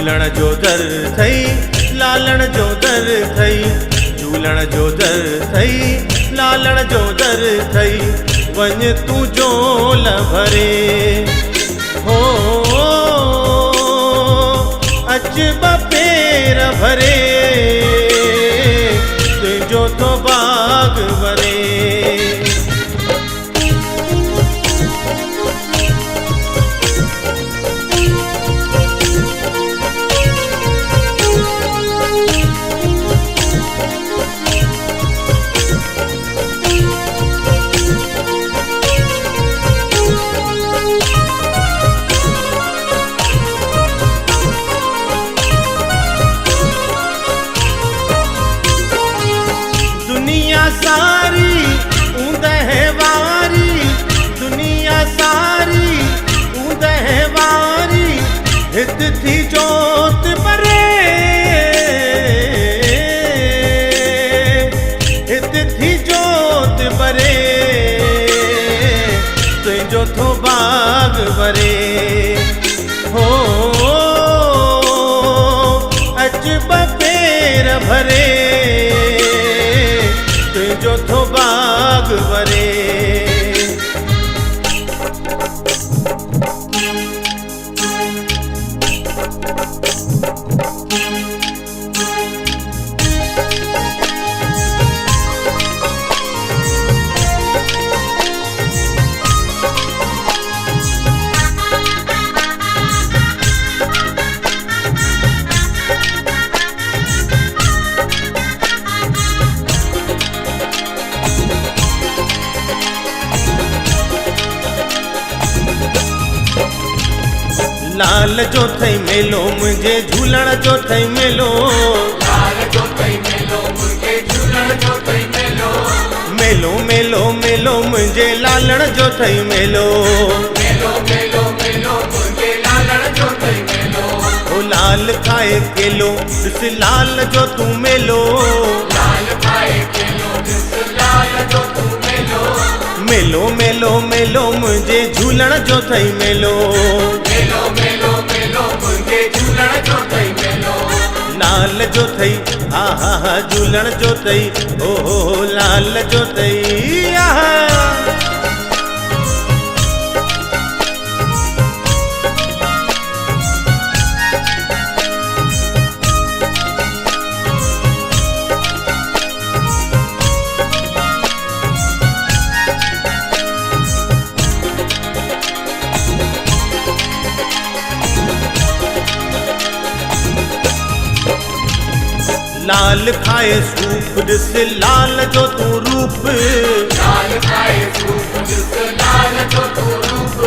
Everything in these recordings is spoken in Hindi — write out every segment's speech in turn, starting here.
झूलण जो दर थई लालण जो दर थई, झूलण जो दर थई लालण जो दर थई, वञ तू झोल भरे हो अच ब पेर भरे तुझो तो बाग भरे। सारी ऊंदह वारी दुनिया सारी ऊंदह वारी हित थी जोत बरे, हित थी जोत बरे तुझो थो बाग बरे हो अच ब पेर भरे तुझो थो बाग भरे। लाल जो थई मेलो मुझे झूलण जो थई मेलो, लाल जो थई मेलो मुझे झूलण जो थई मेलो, मेलो मेलो मेलो मुझे लालण जो थई मेलो, मेलो मेलो मेलो मुझे लालण जो थई मेलो। ओ लाल खाए केलो दिस लाल जो तू मेलो, लाल खाए केलो दिस लाल जो तू मेलो, मेलो मेलो मेलो मुझे झूलण जो थई मेलो, मेलो मेलो मेलो मुझे झूलण जो थई मेलो। लाल जो थई आहा हा झूलण जो थई ओ लाल जो थई आहा। लाल खाए सूप दिस लाल जो तू रूप, लाल खाए सूप दिस लाल जो तू रूप,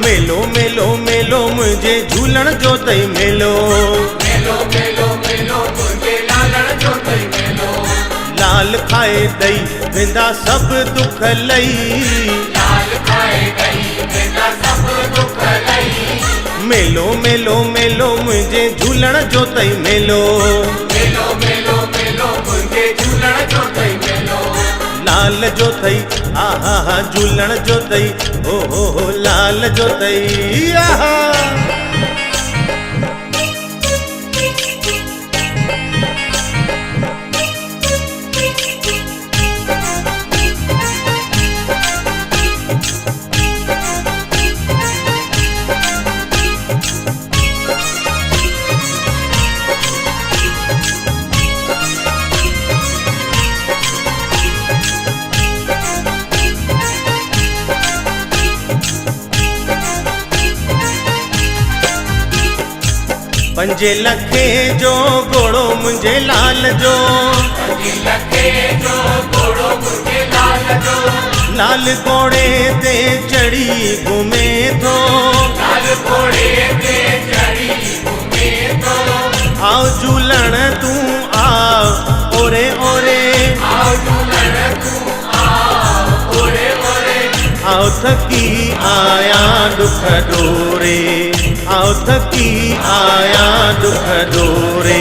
मेलो मेलो मेलो मुझे झूलण जो थई मेलो, मेलो मेलो मेलो मुझे लालण जो थई मेलो। लाल खाए दई वेंदा सब दुख लई, लाल खाए दई वेंदा सब दुख लई, मेलो मेलो मेलो मुझे झूलण जो थई मेलो, मेलो मेलो मेलो मुझे झूलण जो थई मेलो। लाल जो थई आहा हा झूलण जो थई ओ लाल जो थई आहा। पंजे लखे जो घोड़ो मुझे लाल जो, पंजे लखे जो घोड़ो मुझे लाल जो, लाल घोड़े ते चढ़ी घूमे थो, लाल घोड़े ते चढ़ी घूमे थो। आओ झूलण तू आओ ओरे ओरे, आओ झूलण तू आओ ओरे ओरे, आओ थकी आया दुख डोरे, आओ थकी आया दुख डोरे।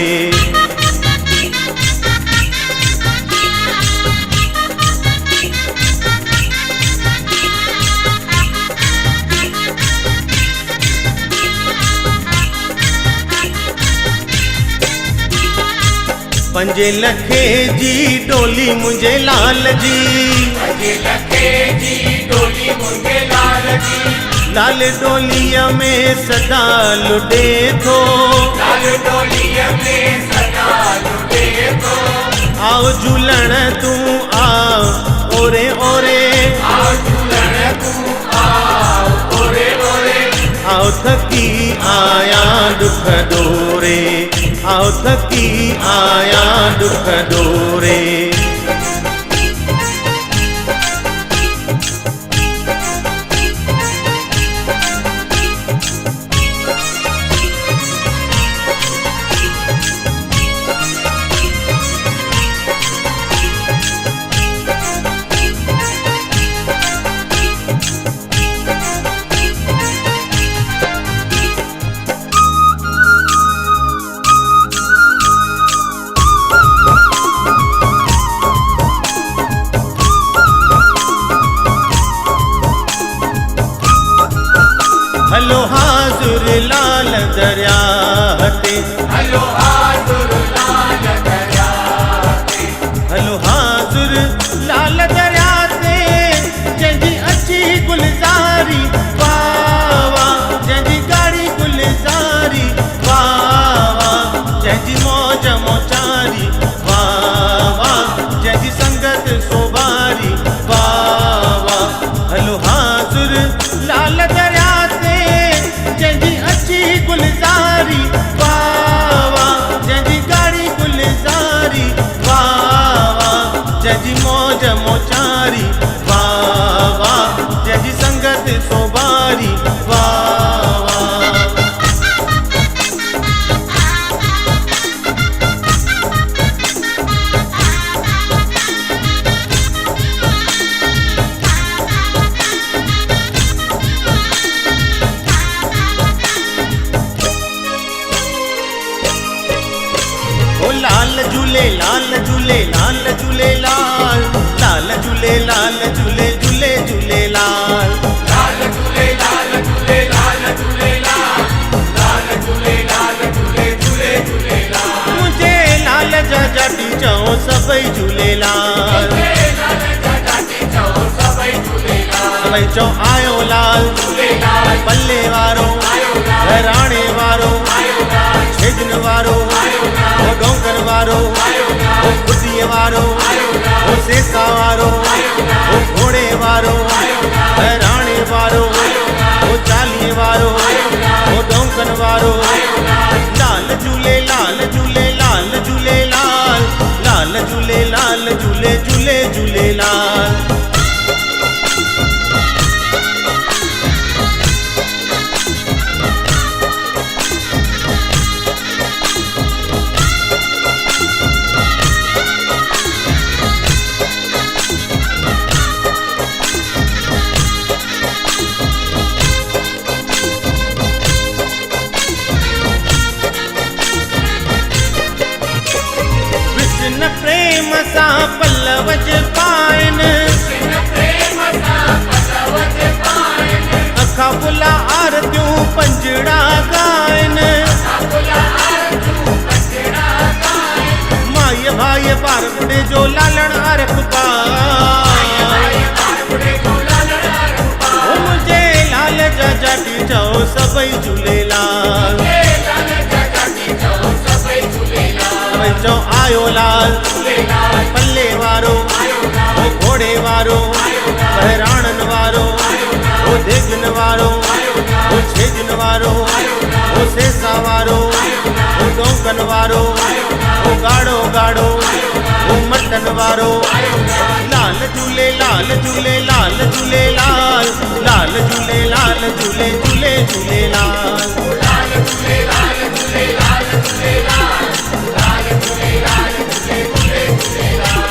पंजे लखे जी डोली मुंहिंजे लाल जी, पंजे लखे जी डोली मुंहिंजे लाल जी, लाल डोलीअ में सदा लुॾे थो, लाल डोलीअ में सदा लुॾे थो, आओ झूलण तूं आ ओरे ओरे, आओ झूलण तूं आओ ओरे ओरे, आओ थकी आया दुख दोरे, आओ थकी आया दुख दोरे। हलो हाज़ुर लाल दरिया ते, हलो हाज़ुर लाल दरिया ते, हलो हाज़ुर लाल दरिया ते, जंहिंजी अची गुलज़ारी वाह वाह, जंहिंजी गाड़ी गुलज़ारी वाह वाह, जंहिंजी मौज मोचारी वाह वाह, जंहिंजी संगत सोबारी वाह वाह। हलो हाज़ुर लाल दरिया जंहिंजी अची गुलज़ारी वाह वाह, जंहिंजी गाड़ी गुलज़ारी वाह वाह, जंहिंजी मौज मोचारी वाह वाह, जंहिंजी संगत सोबारी वाह वाह। लाल झूले लाल झूले लाल झूले लाल, लाल झूले लाल झूले झूले झूले लाल, लाल झूले लाल झूले लाल झूले लाल, लाल झूले लाल झूले झूले झूले लाल, मुझे लाल जा जाटी चओ सभई झूले लाल, लाल जा जाटी चओ सभई झूले लाल, सभई चओ आयो लाल झूले लाल, पल्ले वारो आयो लाल, घराणे वारो आयो लाल, छेजन वारो आयो लाल, ओ डोंगर वारो आयो लाल, ओ खुदीअ वारो आयो लाल, ओ सेसा वारो आयो लाल, ओ घोड़े वारो आयो लाल, घराणे वारो आयो लाल, ओ चालीहे वारो आयो लाल, ओ डोंगन वारो आयो लाल, लाल झूले लाल झूले लाल झूले लाल, लाल झूले लाल झूले झूले झूले लाल। कृष्ण प्रेम सां पल्लवज पाइन, कृष्ण प्रेम सां पल्लवज पाइन, अखा फुला आरतियूं पंजड़ा गाइन, आकुला आरतियूं पंजड़ा गाइन, माईअ भाईअ बार बुढ़े जो लालण अरख पाए, भाई बार बुढ़े को लालण अरख पाए, ओ मुझे लाल जा जाटी चओ सभई झूलेलाल, लाल जा जाटी चओ सभई झूले लाल, सभई चओ आयो लाल झूले लाल, पल्ले वारो आयो लाल, ओ घोड़े वारो आयो लाल, बहराणन वारो आयो लाल, ओ देगन वारो आयो लाल, ओ छेजन वारो आयो लाल, ओ सेसा वारो आयो लाल, ओ डोंकन वारो आयो लाल, ओ गाड़ो गाड़ो आयो लाल, ओ मटन वारो आयो लाल, लाल झूले लाल झूले लाल झूले लाल, लाल झूले लाल झूले झूले झूले लाल। लाल झूले लाल झूले लाल झूले लाल, लाल झूले लाल झूले झूले झूले लाल,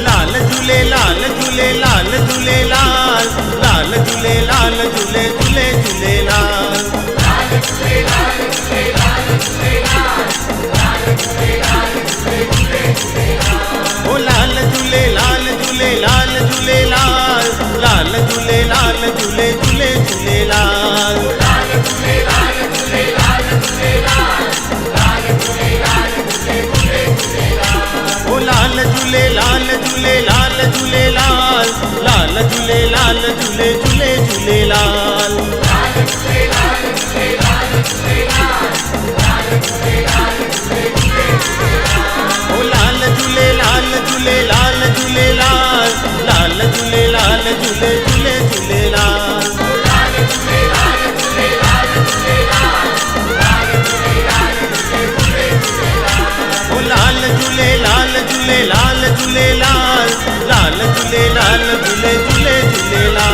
लाल झूले लाल झूले लाल झूले लाल, लाल झूले लाल झूले झूले झूले लाल। लाल झूले लाल झूले लाल झूले लाल, लाल झूले लाल झूले झूले झूले लाल, ओ लाल झूले लाल झूले लाल झूले लाल, लाल झूले लाल झूले झूले झूले लाल। लाल झूले लाल झूले झूलेलाल झूले झूले झूलेलाल ओ लाल झूलेलाल झूलेलाल झूलेलाल लाल झूलेलाल झूले झूले झूलेलाल ओ लाल झूलेलाल झूलेलाल झूलेलाल लाल झूलेलाल झूले झूले झूलेलाल